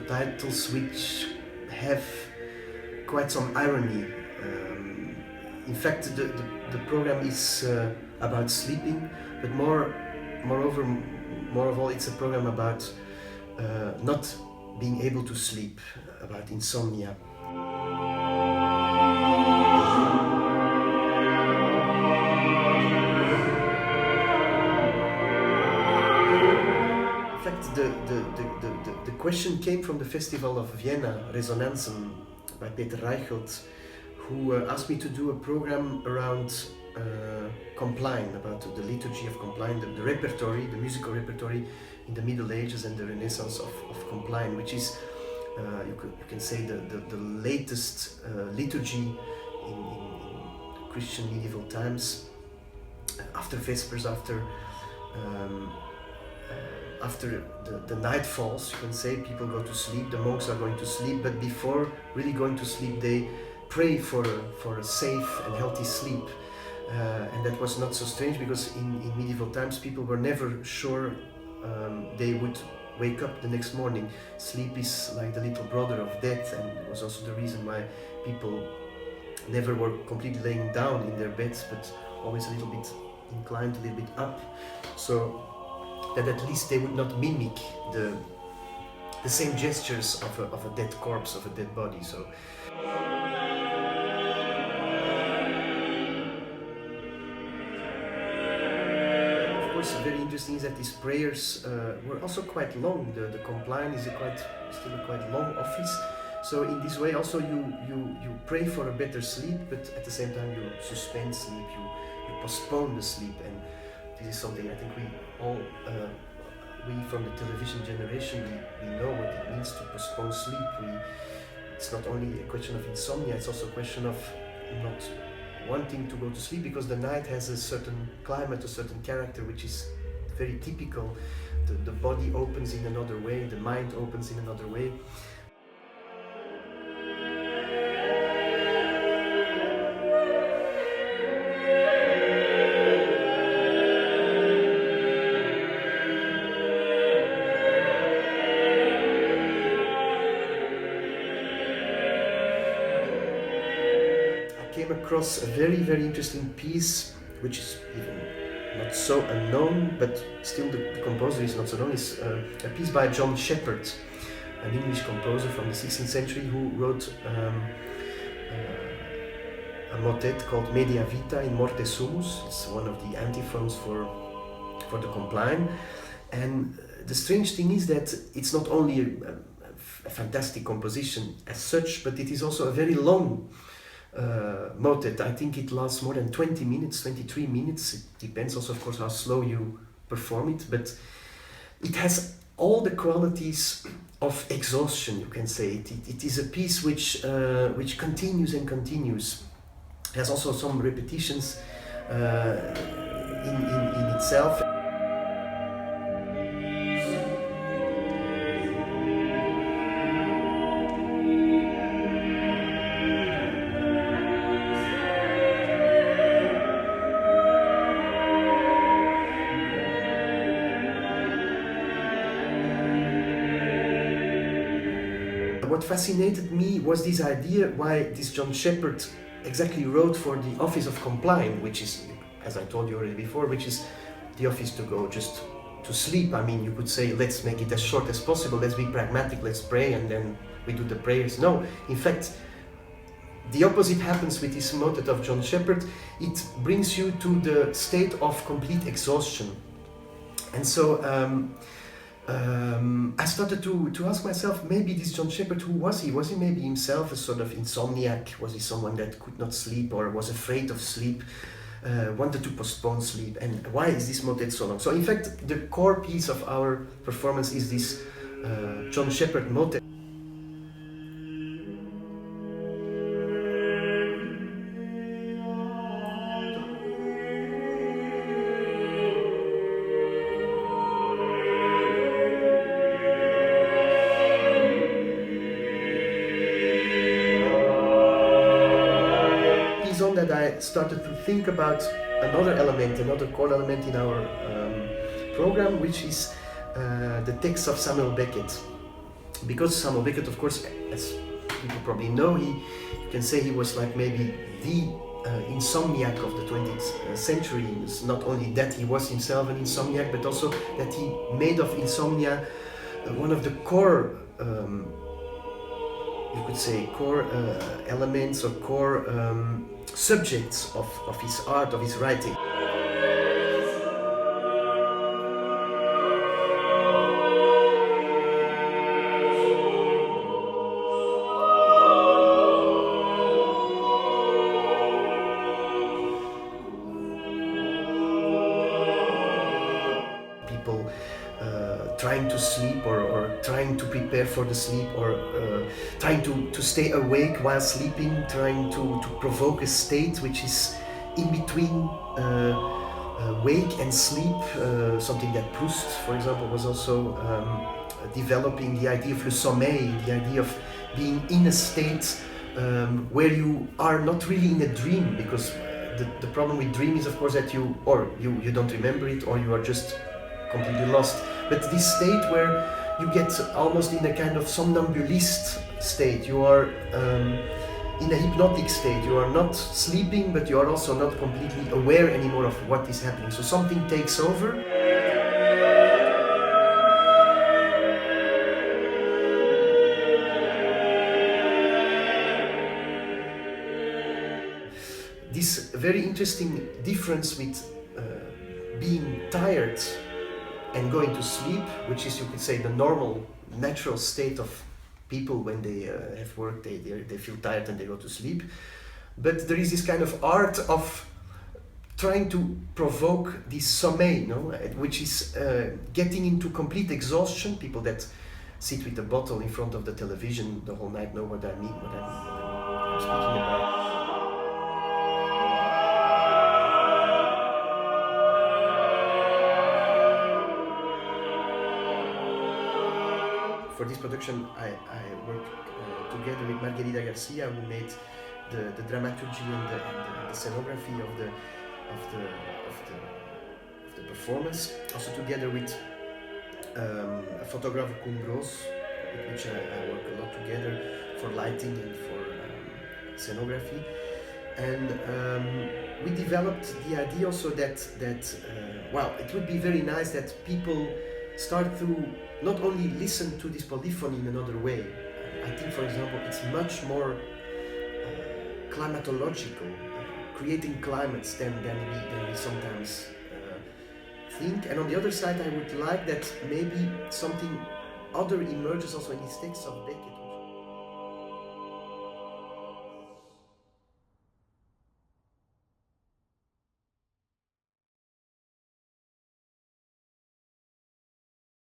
titles which have quite some irony. In fact, the program is about sleeping, but more of all, it's a program about not being able to sleep, about insomnia. In fact, the question came from the festival of Vienna, RESONANZEN, by Peter Reichelt, who asked me to do a program around Compline, about the liturgy of Compline, the repertory, the musical repertory in the Middle Ages and the Renaissance of Compline, which is, you can say, the latest liturgy in Christian medieval times. After Vespers, after the night falls, you can say, people go to sleep, the monks are going to sleep, but before really going to sleep, they pray for a safe and healthy sleep. And that was not so strange, because in medieval times people were never sure they would wake up the next morning. Sleep is like the little brother of death, and it was also the reason why people never were completely laying down in their beds, but always a little bit inclined, a little bit up, so that at least they would not mimic the same gestures of a dead corpse, of a dead body. So very interesting is that these prayers were also quite long. The Compline is still a quite long office. So in this way also you pray for a better sleep, but at the same time you suspend sleep, you postpone the sleep. And this is something I think we all, we from the television generation, we know what it means to postpone sleep. It's not only a question of insomnia, it's also a question of not wanting to go to sleep, because the night has a certain climate, a certain character, which is very typical. The body opens in another way, the mind opens in another way. Across a very, very interesting piece, which is even not so unknown, but still the composer is not so known. It's a piece by John Sheppard, an English composer from the 16th century, who wrote a motet called Media Vita in Morte Sumus. It's one of the antiphons for the Compline. And the strange thing is that it's not only a fantastic composition as such, but it is also a very long motet. I think it lasts more than 20 minutes, 23 minutes. It depends also, of course, how slow you perform it, but it has all the qualities of exhaustion, you can say. It is a piece which continues and continues. It has also some repetitions in itself. What fascinated me was this idea why this John Sheppard exactly wrote for the office of Compline, which is, as I told you already before, which is the office to go just to sleep. I mean, you could say, let's make it as short as possible, let's be pragmatic, let's pray, and then we do the prayers. No, in fact, the opposite happens with this motet of John Sheppard. It brings you to the state of complete exhaustion. And so I started to ask myself, maybe this John Sheppard, who was he? Was he maybe himself a sort of insomniac? Was he someone that could not sleep or was afraid of sleep, wanted to postpone sleep? And why is this motet so long? So in fact, the core piece of our performance is this John Sheppard motet. That I started to think about another element, another core element in our program, which is the text of Samuel Beckett. because Samuel Beckett, of course, as people probably know, you can say he was like maybe the insomniac of the 20th century. It's not only that he was himself an insomniac, but also that he made of insomnia one of the core, you could say, core elements or core subjects of his art, of his writing. Trying to sleep or trying to prepare for the sleep or trying to stay awake while sleeping, trying to provoke a state which is in between wake and sleep, something that Proust, for example, was also developing, the idea of le sommeil, the idea of being in a state where you are not really in a dream, because the problem with dream is, of course, that you don't remember it, or you are just completely lost. But this state where you get almost in a kind of somnambulist state, you are in a hypnotic state, you are not sleeping, but you are also not completely aware anymore of what is happening. So something takes over. This very interesting difference with being tired and going to sleep, which is, you could say, the normal, natural state of people when they have worked, they feel tired and they go to sleep. But there is this kind of art of trying to provoke this sommeil, which is getting into complete exhaustion. People that sit with a bottle in front of the television the whole night know what I mean, what I'm speaking about. For this production, I worked together with Margarida Garcia, who made the dramaturgy and the scenography of the performance. Also together with a photographer, Koen Broos, with which I work a lot together for lighting and for scenography. And we developed the idea also that it would be very nice that people start to not only listen to this polyphony in another way. I think, for example, it's much more climatological, creating climates than we sometimes think. And on the other side, I would like that maybe something other emerges also in these texts of Beckett.